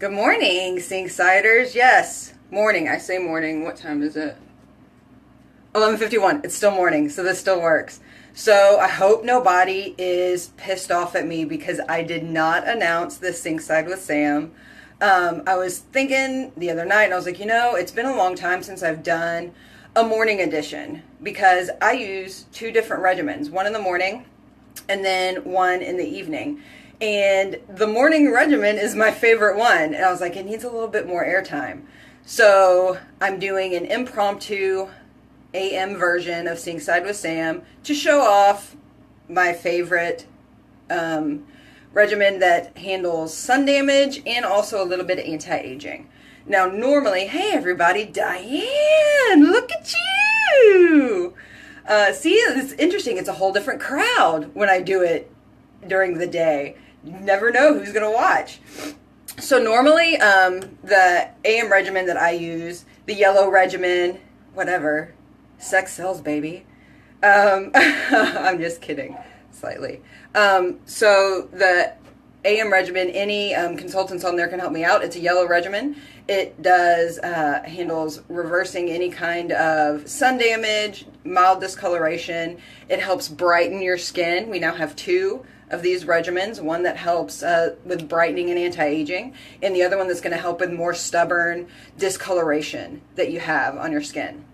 Good morning, Sinksiders. Yes, morning. I say morning. What time is it? 11:51. It's still morning, so this still works. So I hope nobody is pissed off at me because I did not announce this Sinkside with Sam. I was thinking the other night, and I was like, it's been a long time since I've done a morning edition because I use two different regimens, one in the morning and then one in the evening. And the morning regimen is my favorite one. And I was like, it needs a little bit more airtime. So I'm doing an impromptu AM version of Sinkside with Sam to show off my favorite regimen that handles sun damage and also a little bit of anti-aging. Now, normally, hey everybody, Diane, look at you! See, it's interesting. It's a whole different crowd when I do it during the day. You never know who's going to watch. So normally, the AM regimen that I use, the yellow regimen, whatever, sex sells, baby. I'm just kidding, slightly. So the AM regimen, any consultants on there can help me out. It's a yellow regimen. It does handles reversing any kind of sun damage, mild discoloration. It helps brighten your skin. We now have two of these regimens, one that helps with brightening and anti-aging, and the other one that's going to help with more stubborn discoloration that you have on your skin.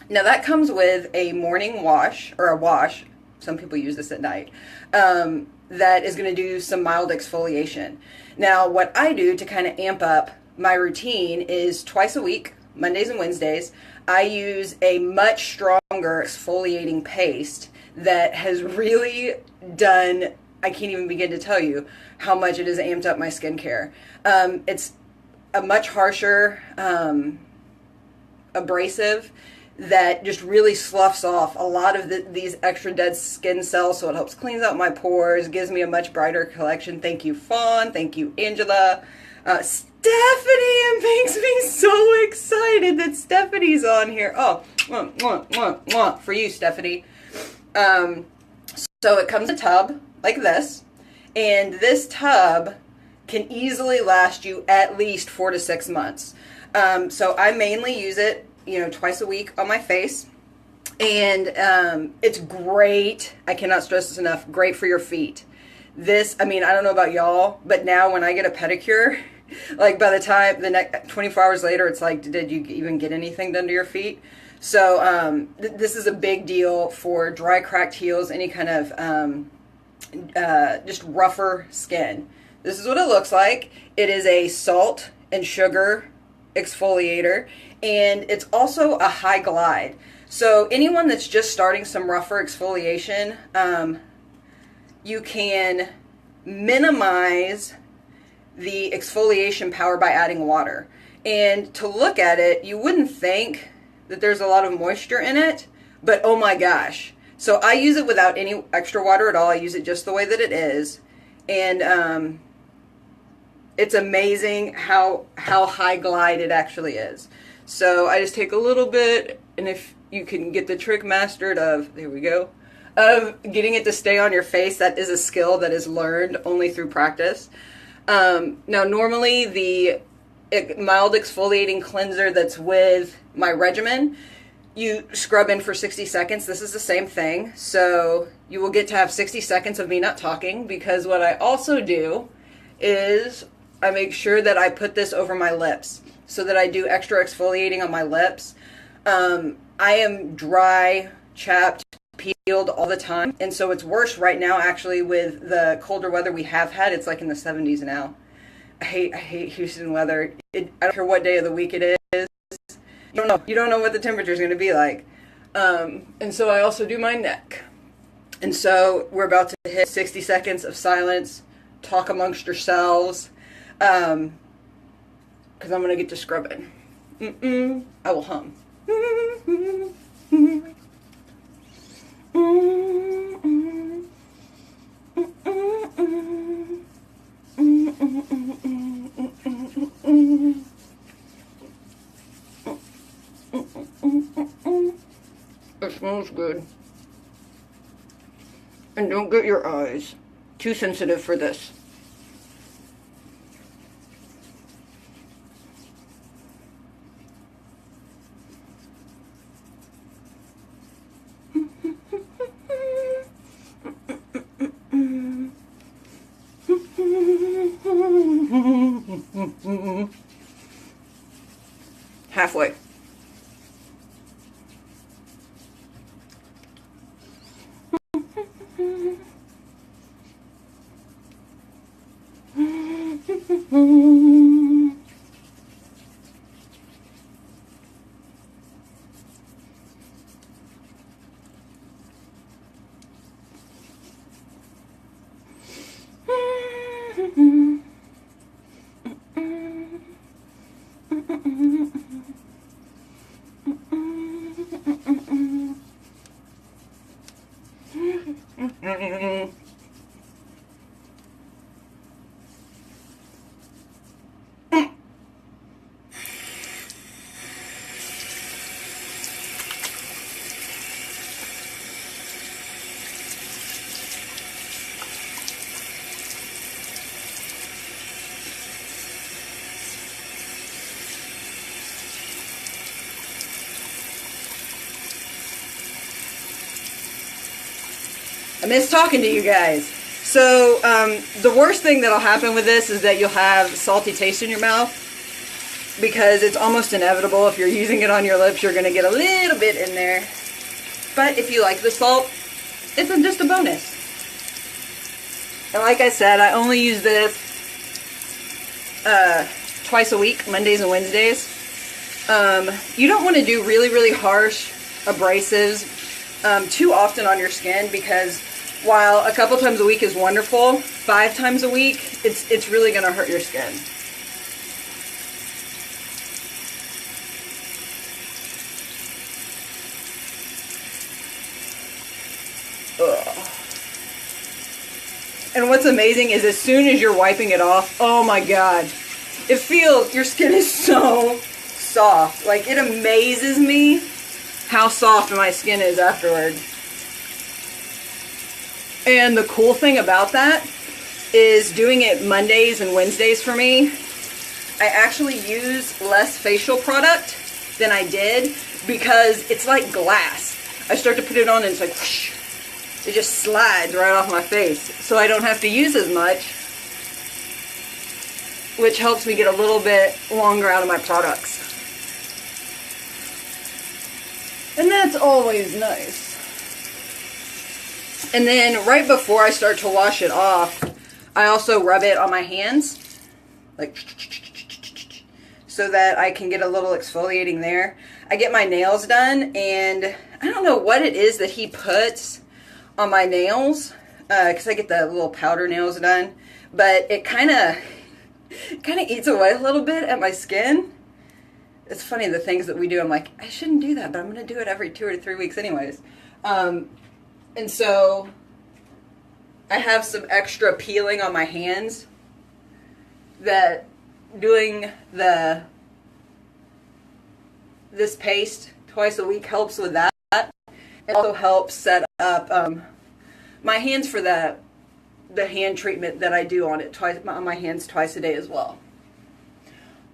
Now that comes with a morning wash, or a wash, some people use this at night, that is going to do some mild exfoliation. Now what I do to kind of amp up my routine is twice a week, Mondays and Wednesdays, I use a much stronger exfoliating paste that has really done, I can't even begin to tell you how much it has amped up my skincare. It's a much harsher abrasive that just really sloughs off a lot of these extra dead skin cells, so it helps cleans out my pores, gives me a much brighter collection. Thank you, Fawn. Thank you, Angela. Stephanie, it makes me so excited that Stephanie's on here. Oh, for you, Stephanie. So it comes in a tub like this, and this tub can easily last you at least 4 to 6 months. So I mainly use it, twice a week on my face, and it's great. I cannot stress this enough. Great for your feet. This, I don't know about y'all, but now when I get a pedicure, like by the time the next 24 hours later, it's like, did you even get anything done to your feet? So this is a big deal for dry, cracked heels, any kind of just rougher skin. This is what it looks like. It is a salt and sugar exfoliator, and it's also a high glide. So anyone that's just starting some rougher exfoliation, you can minimize the exfoliation power by adding water. And to look at it, you wouldn't think that there's a lot of moisture in it, but oh my gosh. So I use it without any extra water at all. I use it just the way that it is. And it's amazing how high glide it actually is. So I just take a little bit, and if you can get the trick mastered of, there we go, of getting it to stay on your face, that is a skill that is learned only through practice. Now normally the mild exfoliating cleanser that's with my regimen, you scrub in for 60 seconds. This is the same thing. So you will get to have 60 seconds of me not talking, because what I also do is I make sure that I put this over my lips so that I do extra exfoliating on my lips. I am dry, chapped, peeled all the time, and so it's worse right now actually with the colder weather we have had. It's like in the 70s now. I hate Houston weather. I don't care what day of the week it is. You don't know what the temperature is going to be like. And so I also do my neck. And so we're about to hit 60 seconds of silence. Talk amongst yourselves. Because I'm going to get to scrubbing. I will hum. It smells good. And don't get your eyes too sensitive for this. Halfway. I miss talking to you guys. So, the worst thing that'll happen with this is that you'll have salty taste in your mouth, because it's almost inevitable. If you're using it on your lips, you're going to get a little bit in there. But if you like the salt, it's just a bonus. And like I said, I only use this twice a week, Mondays and Wednesdays. You don't want to do really, really harsh abrasives too often on your skin, because while a couple times a week is wonderful, 5 times a week, it's really going to hurt your skin. Ugh. And what's amazing is as soon as you're wiping it off, oh my god, it feels, your skin is so soft. Like, it amazes me how soft my skin is afterward. And the cool thing about that is doing it Mondays and Wednesdays for me, I actually use less facial product than I did, because it's like glass. I start to put it on and it's like whoosh, it just slides right off my face. So I don't have to use as much, which helps me get a little bit longer out of my products. And that's always nice. And then right before I start to wash it off, I also rub it on my hands, like, so that I can get a little exfoliating there. I get my nails done, and I don't know what it is that he puts on my nails, because I get the little powder nails done, but it kind of eats away a little bit at my skin. It's funny, the things that we do, I'm like, I shouldn't do that, but I'm going to do it every 2 or 3 weeks anyways. And so I have some extra peeling on my hands, that doing this paste twice a week helps with that. It also helps set up my hands for the hand treatment that I do on my hands twice a day as well.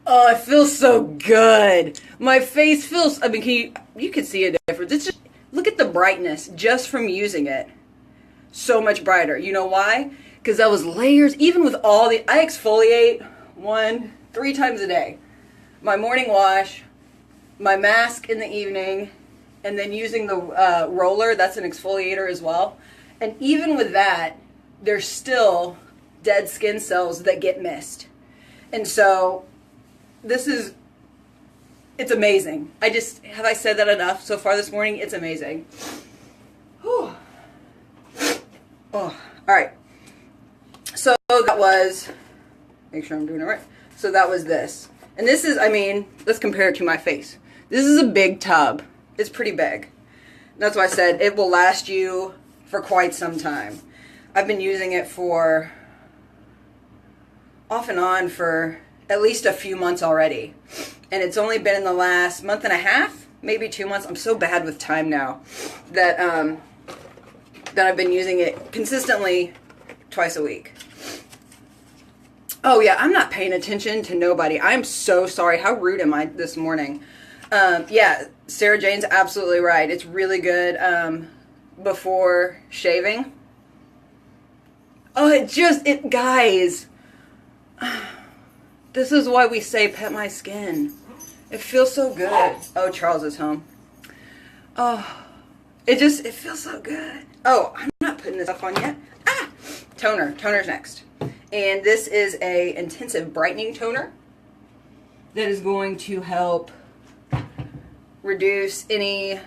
Oh, it feels so good. My face feels, I mean, you can see a difference. It's just, look at the brightness just from using it. So much brighter. You know why? Because that was layers, even with all I exfoliate 3 times a day. My morning wash, my mask in the evening, and then using the roller, that's an exfoliator as well. And even with that, there's still dead skin cells that get missed. And so, it's amazing. Have I said that enough so far this morning? It's amazing. Whew. Oh, alright. So that was, make sure I'm doing it right. So that was this. And this is, I mean, let's compare it to my face. This is a big tub. It's pretty big. That's why I said it will last you for quite some time. I've been using it for, off and on, for at least a few months already. And it's only been in the last month and a half, maybe 2 months. I'm so bad with time now that I've been using it consistently twice a week. Oh yeah, I'm not paying attention to nobody. I'm so sorry. How rude am I this morning? Yeah, Sarah Jane's absolutely right. It's really good before shaving. Oh, guys. This is why we say pet my skin. It feels so good. Oh, Charles is home. Oh, it feels so good. Oh, I'm not putting this up on yet. Ah, toner. Toner's next. And this is a intensive brightening toner that is going to help reduce any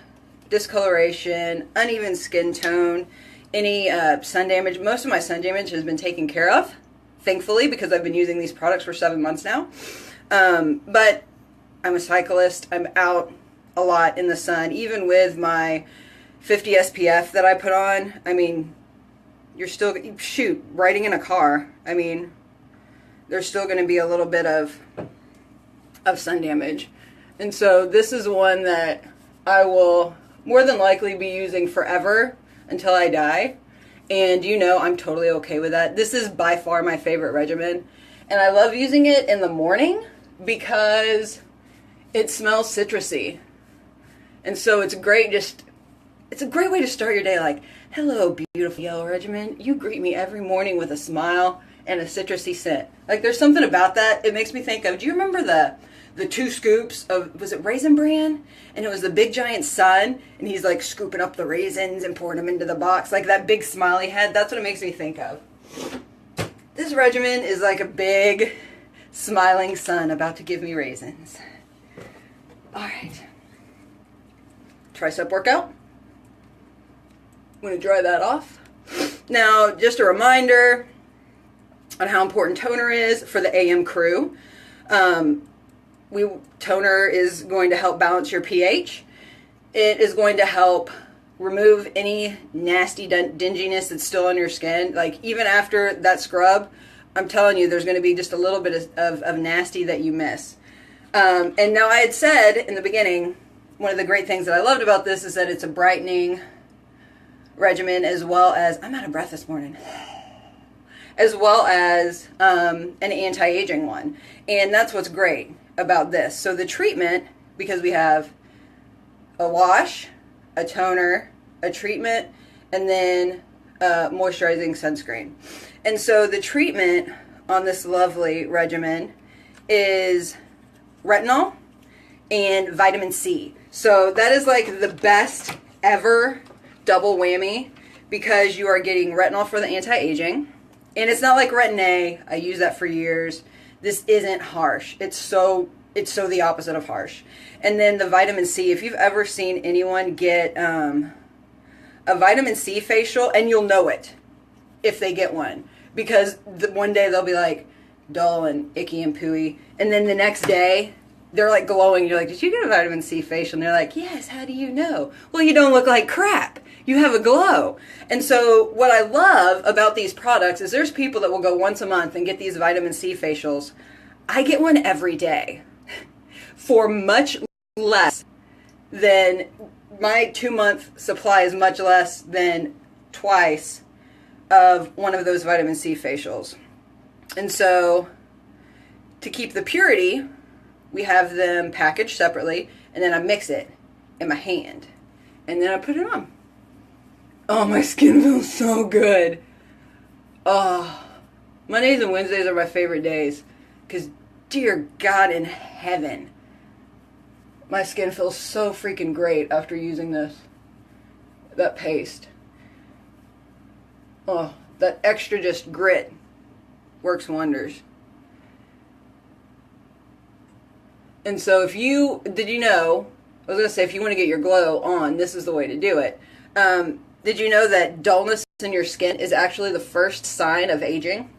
discoloration, uneven skin tone, any sun damage. Most of my sun damage has been taken care of, thankfully, because I've been using these products for 7 months now. But I'm a cyclist. I'm out a lot in the sun, even with my 50 SPF that I put on. I mean, you're still, shoot, riding in a car, I mean, there's still going to be a little bit of sun damage. And so this is one that I will more than likely be using forever until I die. And you know, I'm totally okay with that. This is by far my favorite regimen. And I love using it in the morning because it smells citrusy. And so it's great, it's a great way to start your day, like, hello, beautiful yellow regimen. You greet me every morning with a smile and a citrusy scent. Like, there's something about that. It makes me think of, do you remember the 2 scoops of, was it Raisin Bran? And it was the big giant sun, and he's like scooping up the raisins and pouring them into the box, like that big smile he had. That's what it makes me think of. This regimen is like a big smiling sun about to give me raisins. All right. Tricep workout. I'm going to dry that off. Now, just a reminder on how important toner is for the AM crew. Toner is going to help balance your pH. It is going to help remove any nasty dinginess that's still on your skin. Like, even after that scrub, I'm telling you, there's going to be just a little bit of nasty that you miss. And now, I had said in the beginning, one of the great things that I loved about this is that it's a brightening regimen, as well as, I'm out of breath this morning, as well as an anti-aging one. And that's what's great about this. So the treatment, because we have a wash, a toner, a treatment, and then moisturizing sunscreen. And so the treatment on this lovely regimen is retinol and vitamin C. So that is like the best ever double whammy, because you are getting retinol for the anti-aging. And it's not like Retin-A. I use that for years. This isn't harsh. It's so the opposite of harsh. And then the vitamin C, if you've ever seen anyone get a vitamin C facial, and you'll know it if they get one, because one day they'll be like dull and icky and pooey, and then the next day they're like glowing. You're like, did you get a vitamin C facial? And they're like, yes, how do you know? Well, you don't look like crap. You have a glow. And so what I love about these products is there's people that will go once a month and get these vitamin C facials. I get one every day for much less than, my 2-month supply is much less than twice of one of those vitamin C facials. And so to keep the purity, we have them packaged separately, and then I mix it in my hand, and then I put it on. Oh, my skin feels so good. Oh, Mondays and Wednesdays are my favorite days, because dear God in heaven, my skin feels so freaking great after using that paste. Oh, that extra just grit works wonders. And so did you know, I was going to say, if you want to get your glow on, this is the way to do it. Did you know that dullness in your skin is actually the first sign of aging?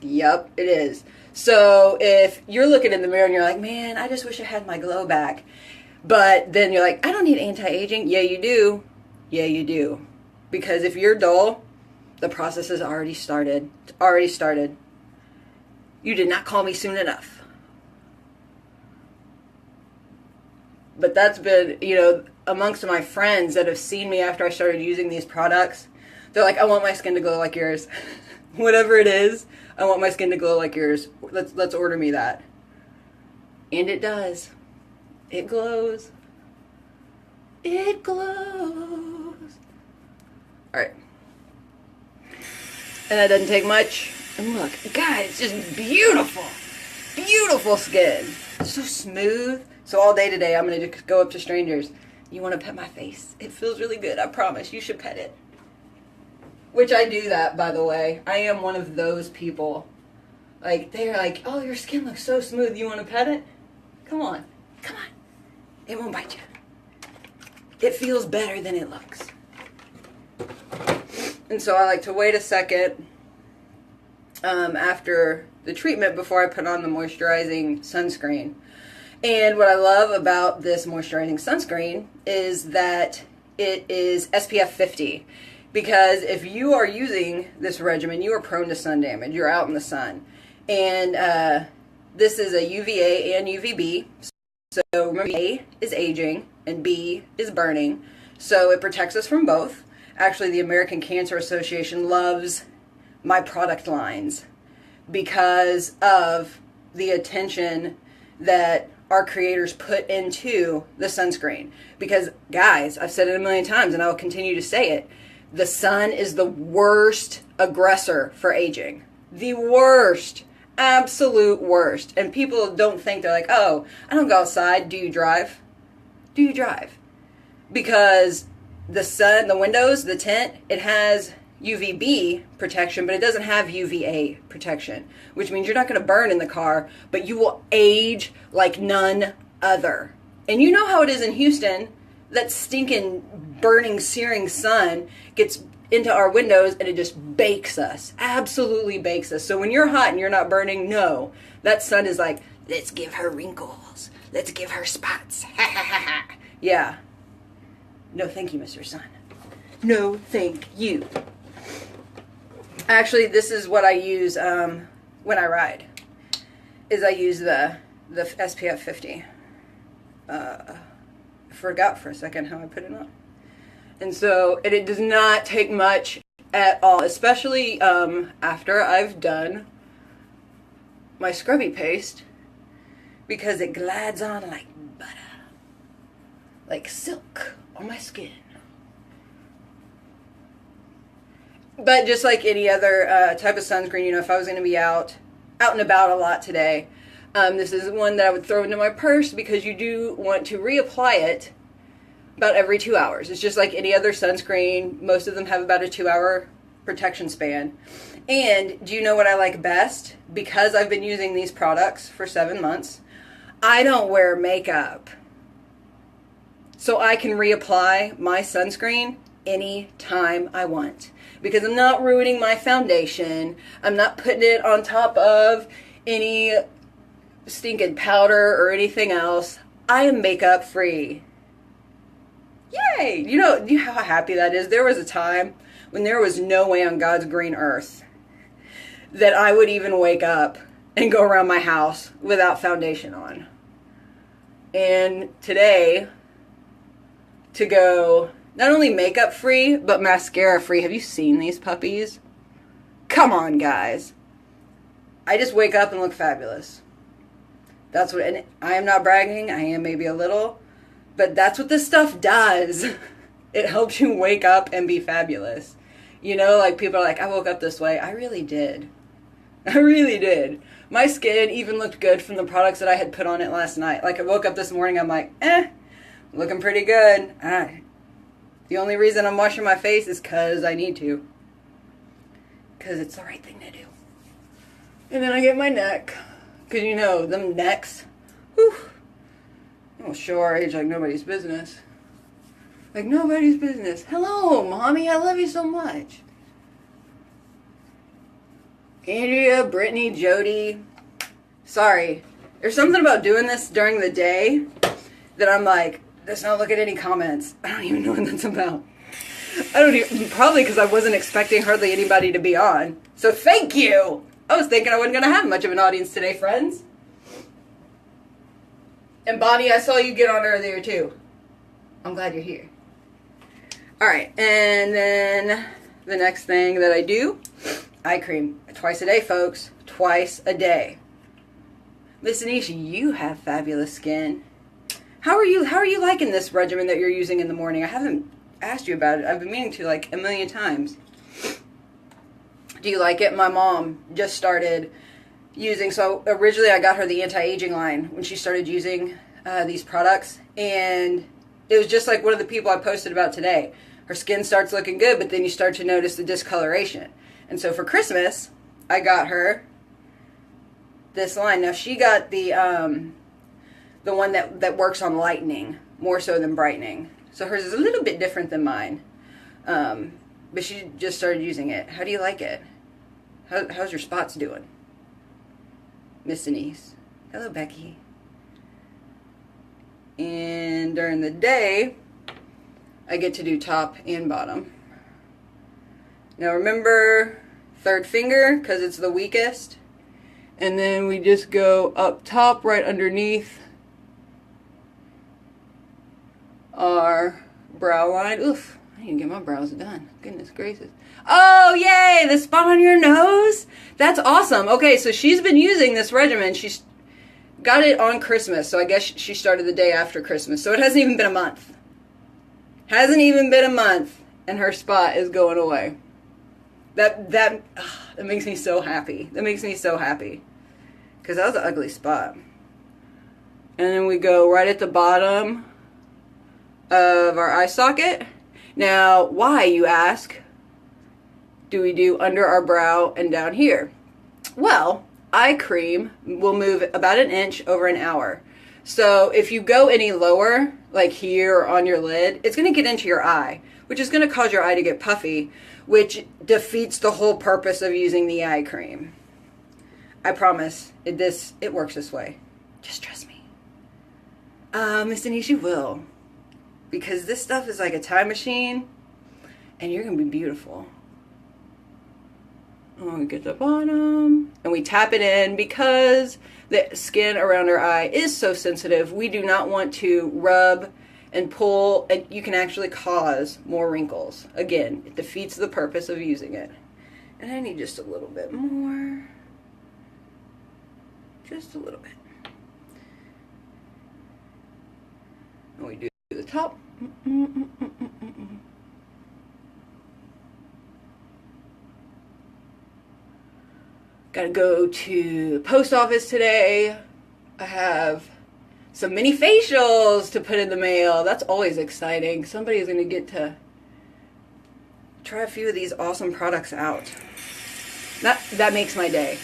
Yep, it is. So if you're looking in the mirror and you're like, man, I just wish I had my glow back. But then you're like, I don't need anti-aging. Yeah, you do. Yeah, you do. Because if you're dull, the process has already started. It's already started. You did not call me soon enough. But that's been, amongst my friends that have seen me after I started using these products, they're like, I want my skin to glow like yours. Whatever it is, I want my skin to glow like yours. Let's order me that. And it does. It glows. It glows. Alright. And that doesn't take much. And look, guys, it's just beautiful. beautiful skin. So smooth. So all day today, I'm going to just go up to strangers. You want to pet my face? It feels really good. I promise. You should pet it. Which I do that, by the way. I am one of those people. Like, they're like, oh, your skin looks so smooth. You want to pet it? Come on. Come on. It won't bite you. It feels better than it looks. And so I like to wait a second after the treatment before I put on the moisturizing sunscreen. And what I love about this moisturizing sunscreen is that it is SPF 50. Because if you are using this regimen, you are prone to sun damage. You're out in the sun. And this is a UVA and UVB. So remember, A is aging and B is burning. So it protects us from both. Actually, the American Cancer Association loves my product lines because of the attention that our creators put into the sunscreen. Because, guys, I've said it a million times and I will continue to say it, the sun is the worst aggressor for aging. The worst. Absolute worst. And people don't think, they're like, oh, I don't go outside. Do you drive? Do you drive? Because the sun, the windows, the tint, it has UVB protection, but it doesn't have UVA protection, which means you're not going to burn in the car, but you will age like none other. And you know how it is in Houston. That stinking, burning, searing sun gets into our windows and it just bakes us. Absolutely bakes us. So when you're hot and you're not burning, no. That sun is like, let's give her wrinkles. Let's give her spots. Ha ha ha ha. Yeah. No thank you, Mr. Sun. No thank you. Actually, this is what I use when I ride. Is I use the SPF 50. Forgot for a second how I put it on. And so it does not take much at all, especially after I've done my scrubby paste, because it glides on like butter, like silk on my skin. But just like any other type of sunscreen, you know, if I was going to be out and about a lot today, this is one that I would throw into my purse because you do want to reapply it about every 2 hours. It's just like any other sunscreen. Most of them have about a 2-hour protection span. And do you know what I like best? Because I've been using these products for 7 months, I don't wear makeup. So I can reapply my sunscreen anytime I want. Because I'm not ruining my foundation. I'm not putting it on top of any stinking powder or anything else. I am makeup free. Yay! You know how happy that is? There was a time when there was no way on God's green earth that I would even wake up and go around my house without foundation on. And today, to go not only makeup free, but mascara free. Have you seen these puppies? Come on, guys. I just wake up and look fabulous. That's what, and I am not bragging. I am maybe a little, but that's what this stuff does. It helps you wake up and be fabulous. You know, like people are like, I woke up this way. I really did. I really did. My skin even looked good from the products that I had put on it last night. Like I woke up this morning, I'm like, looking pretty good. The only reason I'm washing my face is because I need to. Because it's the right thing to do. And then I get my neck. Because you know, them necks, whew, will show our age like nobody's business. Like nobody's business. Hello, Mommy, I love you so much. Andrea, Brittany, Jody. Sorry. There's something about doing this during the day that I'm like, let's not look at any comments. I don't even know what that's about. I don't even, probably because I wasn't expecting hardly anybody to be on. So thank you. I was thinking I wasn't going to have much of an audience today, friends. And Bonnie, I saw you get on earlier too. I'm glad you're here. Alright, and then the next thing that I do, eye cream. Twice a day, folks. Twice a day. Miss Anisha, you have fabulous skin. How are you liking this regimen that you're using in the morning? I haven't asked you about it. I've been meaning to like a million times. Do you like it? My mom just started using, so originally I got her the anti-aging line when she started using these products, and it was just like one of the people I posted about today. Her skin starts looking good, but then you start to notice the discoloration. And so for Christmas, I got her this line. Now she got the one that works on lightening more so than brightening. So hers is a little bit different than mine. But she just started using it. How do you like it? How's your spots doing? Miss Denise. Hello, Becky. And during the day, I get to do top and bottom. Now remember, third finger, because it's the weakest. And then we just go up top, right underneath our brow line. Oof, I need to get my brows done. Goodness gracious. Oh, yay, the spot on your nose? That's awesome. Okay, so she's been using this regimen. She's got it on Christmas, so I guess she started the day after Christmas. So it hasn't even been a month. Hasn't even been a month, and her spot is going away. That makes me so happy. That makes me so happy. Because that was an ugly spot. And then we go right at the bottom of our eye socket. Now, why, you ask, do we do under our brow and down here? Well, eye cream will move about an inch over an hour. So if you go any lower, like here or on your lid, it's going to get into your eye, which is going to cause your eye to get puffy, which defeats the whole purpose of using the eye cream. I promise, it works this way. Just trust me. Miss Denise, you will. Because this stuff is like a time machine, and you're going to be beautiful. Oh, we get the bottom, and we tap it in because the skin around our eye is so sensitive. We do not want to rub and pull, and you can actually cause more wrinkles. Again, it defeats the purpose of using it. And I need just a little bit more. Just a little bit. And we do the top. Gotta go to the post office today. I have some mini facials to put in the mail. That's always exciting. Somebody's gonna get to try a few of these awesome products out. That makes my day.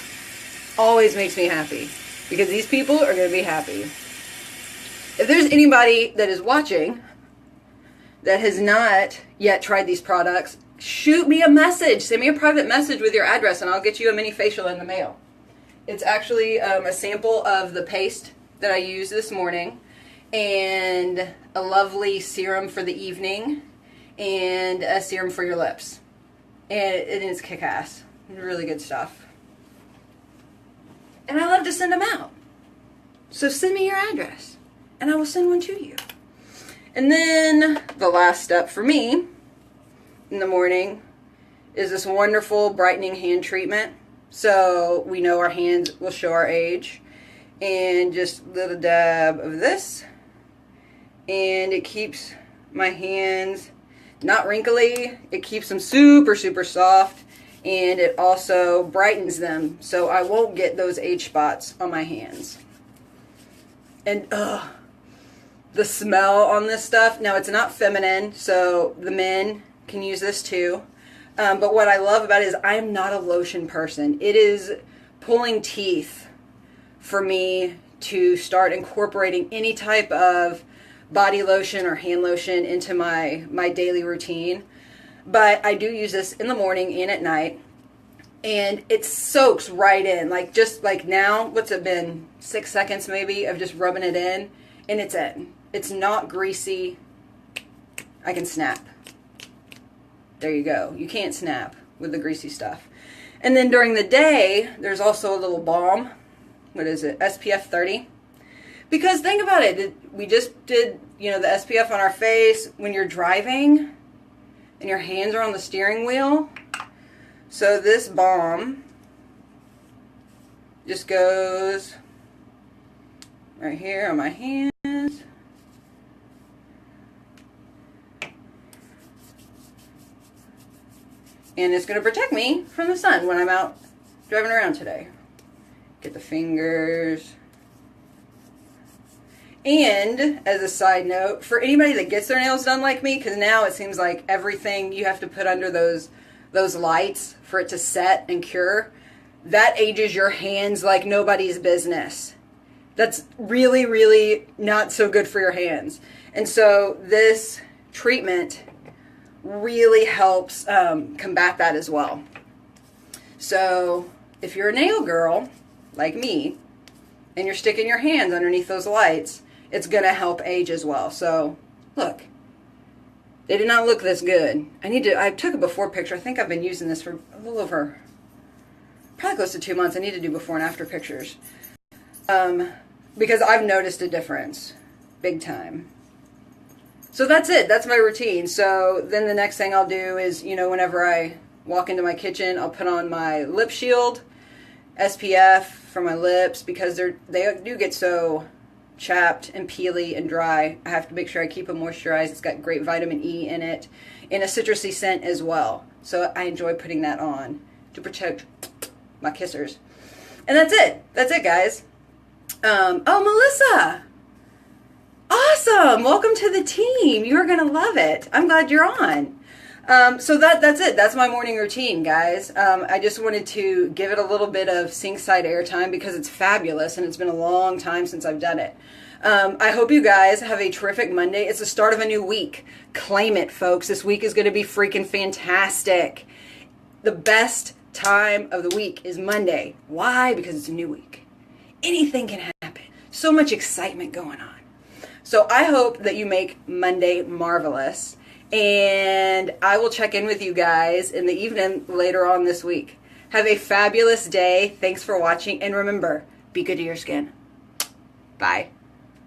Always makes me happy. Because these people are gonna be happy. If there's anybody that is watching that has not yet tried these products, shoot me a message. Send me a private message with your address and I'll get you a mini facial in the mail. It's actually a sample of the paste that I used this morning and a lovely serum for the evening and a serum for your lips. And it is kick-ass. Really good stuff. And I love to send them out. So send me your address and I will send one to you. And then the last step for me in the morning is this wonderful brightening hand treatment. So we know our hands will show our age. And just a little dab of this. And it keeps my hands not wrinkly. It keeps them super, super soft. And it also brightens them so I won't get those age spots on my hands. And the smell on this stuff. Now it's not feminine, so the men can use this too. But what I love about it is I am not a lotion person. It is pulling teeth for me to start incorporating any type of body lotion or hand lotion into my daily routine. But I do use this in the morning and at night. And it soaks right in. Like just like now, what's it been? 6 seconds maybe of just rubbing it in. And it's in. It's not greasy. I can snap. There you go. You can't snap with the greasy stuff. And then during the day, there's also a little balm. What is it? SPF 30. Because think about it. We just did, the SPF on our face when you're driving and your hands are on the steering wheel. So this balm just goes right here on my hands. And it's going to protect me from the sun when I'm out driving around today. Get the fingers. And as a side note, for anybody that gets their nails done like me, because now it seems like everything you have to put under those lights for it to set and cure, that ages your hands like nobody's business. That's really, really not so good for your hands. And so this treatment really helps combat that as well. So if you're a nail girl like me and you're sticking your hands underneath those lights, it's going to help age as well. So look, they did not look this good. I took a before picture. I think I've been using this for a little over, probably close to 2 months. I need to do before and after pictures. Because I've noticed a difference big time. So that's it. That's my routine. So then the next thing I'll do is, whenever I walk into my kitchen, I'll put on my lip shield, SPF for my lips, because they do get so chapped and peely and dry. I have to make sure I keep them moisturized. It's got great vitamin E in it, and a citrusy scent as well. So I enjoy putting that on to protect my kissers. And that's it. That's it, guys. Melissa! Awesome! Welcome to the team. You're going to love it. I'm glad you're on. So that's it. That's my morning routine, guys. I just wanted to give it a little bit of Sinkside airtime because it's fabulous and it's been a long time since I've done it. I hope you guys have a terrific Monday. It's the start of a new week. Claim it, folks. This week is going to be freaking fantastic. The best time of the week is Monday. Why? Because it's a new week. Anything can happen. So much excitement going on. So I hope that you make Monday marvelous. And I will check in with you guys in the evening later on this week. Have a fabulous day. Thanks for watching. And remember, be good to your skin. Bye.